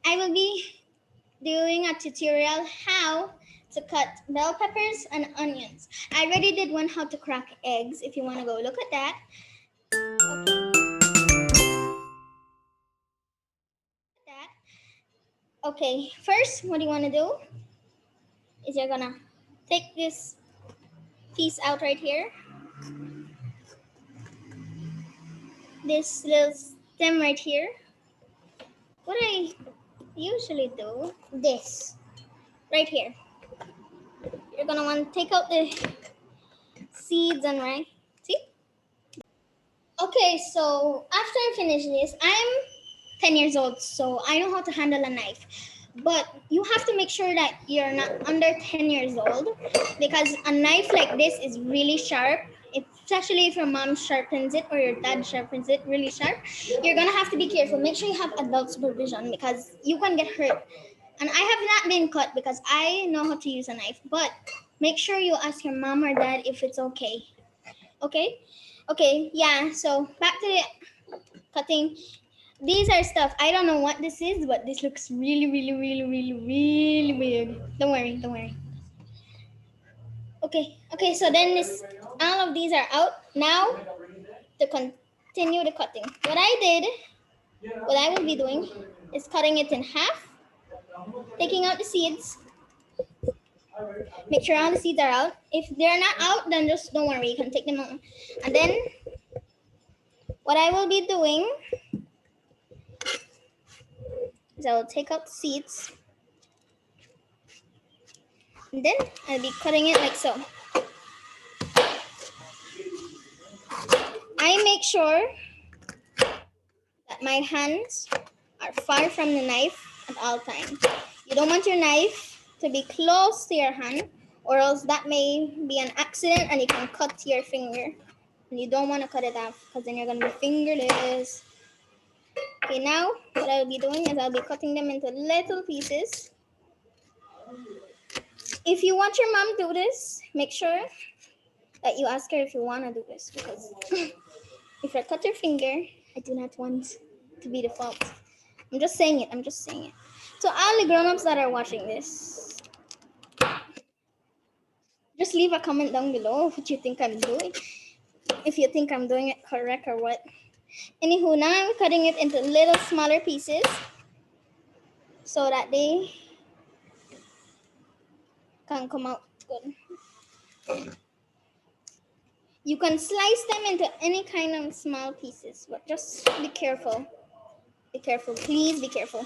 I will be doing a tutorial how to cut bell peppers and onions. I already did one how to crack eggs if you want to go look at that. Okay, first what you want to do is you're gonna take this piece out right here. This little stem right here. What I usually do, this right here. You're gonna want to take out the seeds and right. See? Okay, so after I finish this, I'm 10 years old, so I know how to handle a knife. But you have to make sure that you're not under 10 years old because a knife like this is really sharp. Especially if your mom sharpens it or your dad sharpens it really sharp, you're gonna have to be careful. Make sure you have adult supervision because you can get hurt. And I have not been cut because I know how to use a knife. But make sure you ask your mom or dad if it's okay. Okay? Okay, yeah, so back to the cutting. These are stuff. I don't know what this is, but this looks really, really, really, really, really weird. Don't worry, don't worry. Okay, so then all of these are out. Now, to continue the cutting. What I will be doing is cutting it in half, taking out the seeds. Make sure all the seeds are out. If they're not out, then just don't worry, you can take them out. And then, what I will be doing is I will take out the seeds. And then I'll be cutting it like so. I make sure that my hands are far from the knife at all times. You don't want your knife to be close to your hand, or else that may be an accident and you can cut your finger. And you don't want to cut it off because then you're going to be fingerless. Okay, now what I'll be doing is I'll be cutting them into little pieces. If you want your mom to do this, make sure that you ask her if you want to do this, because if I cut your finger, I do not want to be the fault. I'm just saying it. So all the grown-ups that are watching this, just leave a comment down below what you think I'm doing. If you think I'm doing it correct or what. Anywho, now I'm cutting it into little smaller pieces so that they can come out good. You can slice them into any kind of small pieces, but just be careful. Be careful, please be careful.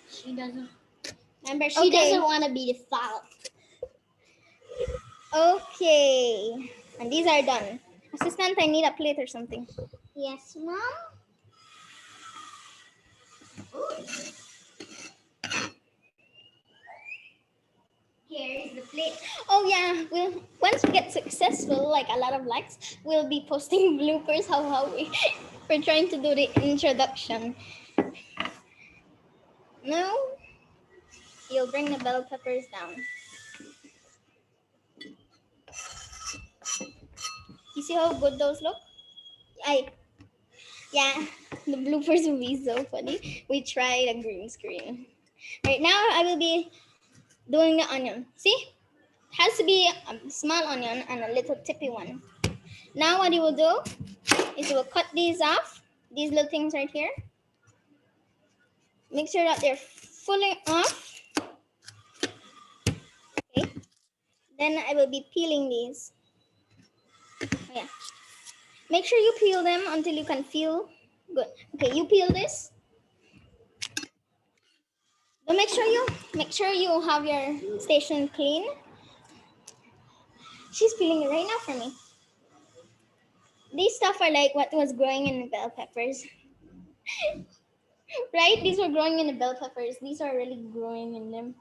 She doesn't. Remember, she doesn't want to be the fault. Okay, and these are done. Assistant, I need a plate or something. Yes, Mom. Here is the plate. Oh yeah, once we get successful, like a lot of likes, we'll be posting bloopers how we're trying to do the introduction. Now, you'll bring the bell peppers down. You see how good those look? Yeah, the bloopers will be so funny. We tried a green screen. Right now, I will be doing the onion. See? It has to be a small onion and a little tippy one. Now what you will do is you will cut these off. These little things right here. Make sure that they're fully off. Okay. Then I will be peeling these. Oh, yeah. Make sure you peel them until you can feel good. Okay, you peel this. So make sure you have your station clean. She's peeling it right now for me. These stuff are like what was growing in the bell peppers. Right? These were growing in the bell peppers. These are really growing in them.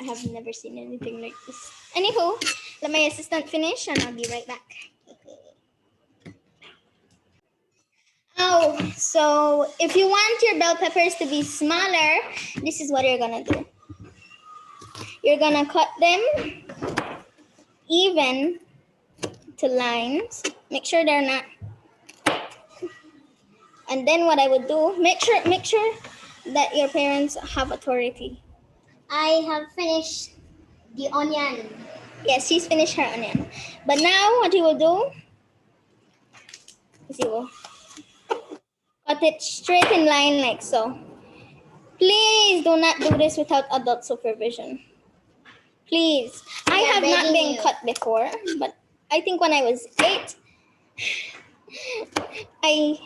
I have never seen anything like this. Anywho, let my assistant finish and I'll be right back. Oh, so if you want your bell peppers to be smaller, this is what you're gonna do. You're gonna cut them even to lines. Make sure they're not And then what I would do, make sure that your parents have authority. I have finished the onion. Yes, she's finished her onion. But now what you will do is you will cut it straight in line like so. Please do not do this without adult supervision. Please. I have not been cut before, but I think when I was 8, I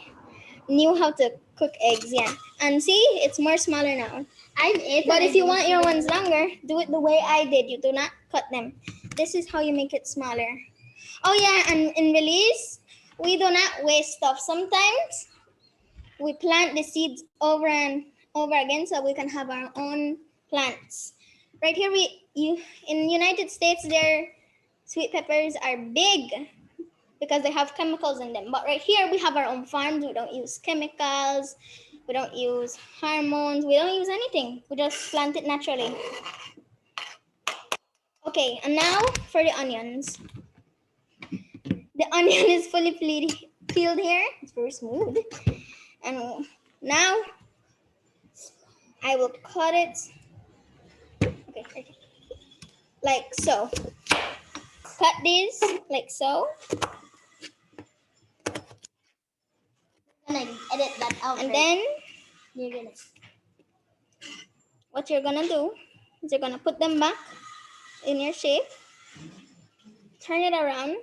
knew how to cook eggs, yeah. And see, it's more smaller now. I'm 8. But if you want your ones longer, do it the way I did. You do not cut them. This is how you make it smaller. Oh yeah, and in Belize, we do not waste stuff. Sometimes we plant the seeds over and over again so we can have our own plants. Right here, in United States, their sweet peppers are big because they have chemicals in them. But right here, we have our own farms. We don't use chemicals. We don't use hormones. We don't use anything. We just plant it naturally. Okay, and now for the onions. The onion is fully peeled here. It's very smooth. And now I will cut it. Okay, like so. Cut this like so. I'm gonna edit that out. And then you're gonna. What you're gonna do is you're gonna put them back in your shape. Turn it around.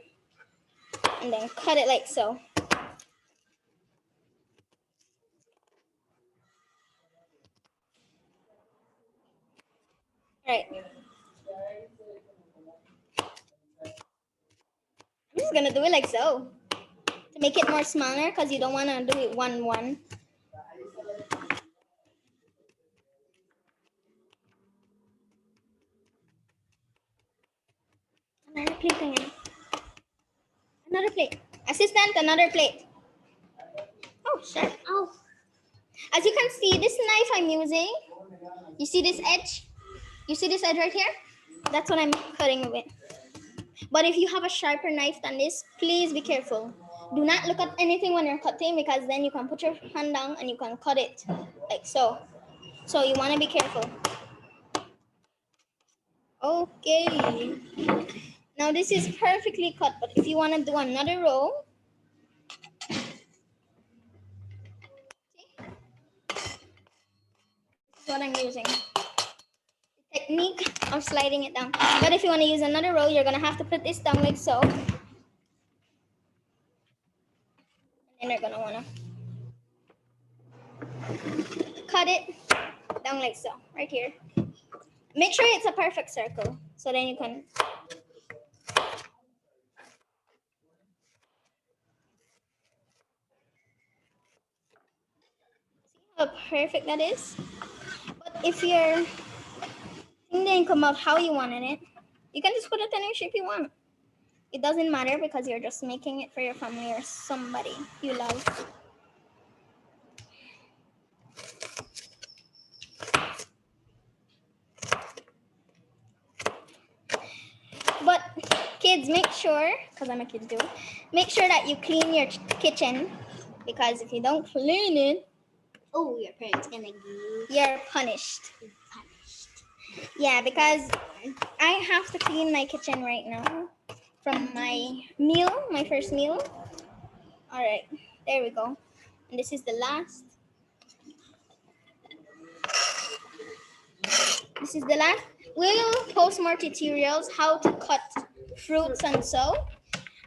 And then cut it like so. Right. I'm just gonna do it like so to make it more smaller because you don't want to do it 1-1. Another plate again. Another plate. Assistant, another plate. Oh, sure. Oh. As you can see, this knife I'm using, you see this edge? You see this edge right here? That's what I'm cutting with. But if you have a sharper knife than this, please be careful. Do not look at anything when you're cutting because then you can put your hand down and you can cut it like so. So you want to be careful. Okay. Now this is perfectly cut, but if you want to do another row, see? This is what I'm using. Technique of sliding it down. But if you want to use another row, you're going to have to put this down like so. And then you're going to want to cut it down like so, right here. Make sure it's a perfect circle, so then you can. See how perfect that is? But if your thing didn't come out how you wanted it, you can just put it any shape you want. It doesn't matter because you're just making it for your family or somebody you love. But kids, make sure, because I'm a kid too, make sure that you clean your kitchen because if you don't clean it, oh, your parents gonna give you're punished. Yeah, because I have to clean my kitchen right now from my meal, my first meal. All right, there we go. And this is the last. This is the last. We'll post more tutorials how to cut fruits and so.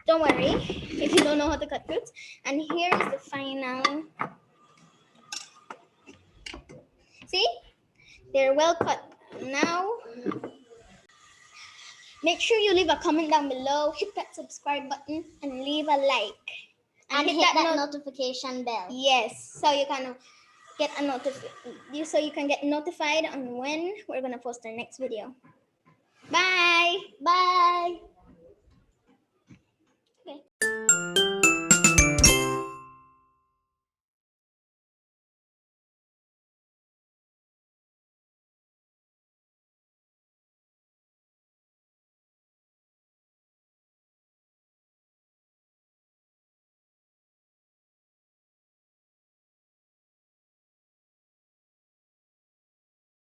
Don't worry if you don't know how to cut fruits. And here is the final. See? They're well cut. Now, make sure you leave a comment down below, hit that subscribe button, and leave a like. And hit that notification bell. Yes, so you can get so you can get notified on when we're gonna post our next video. Bye. Bye. Okay.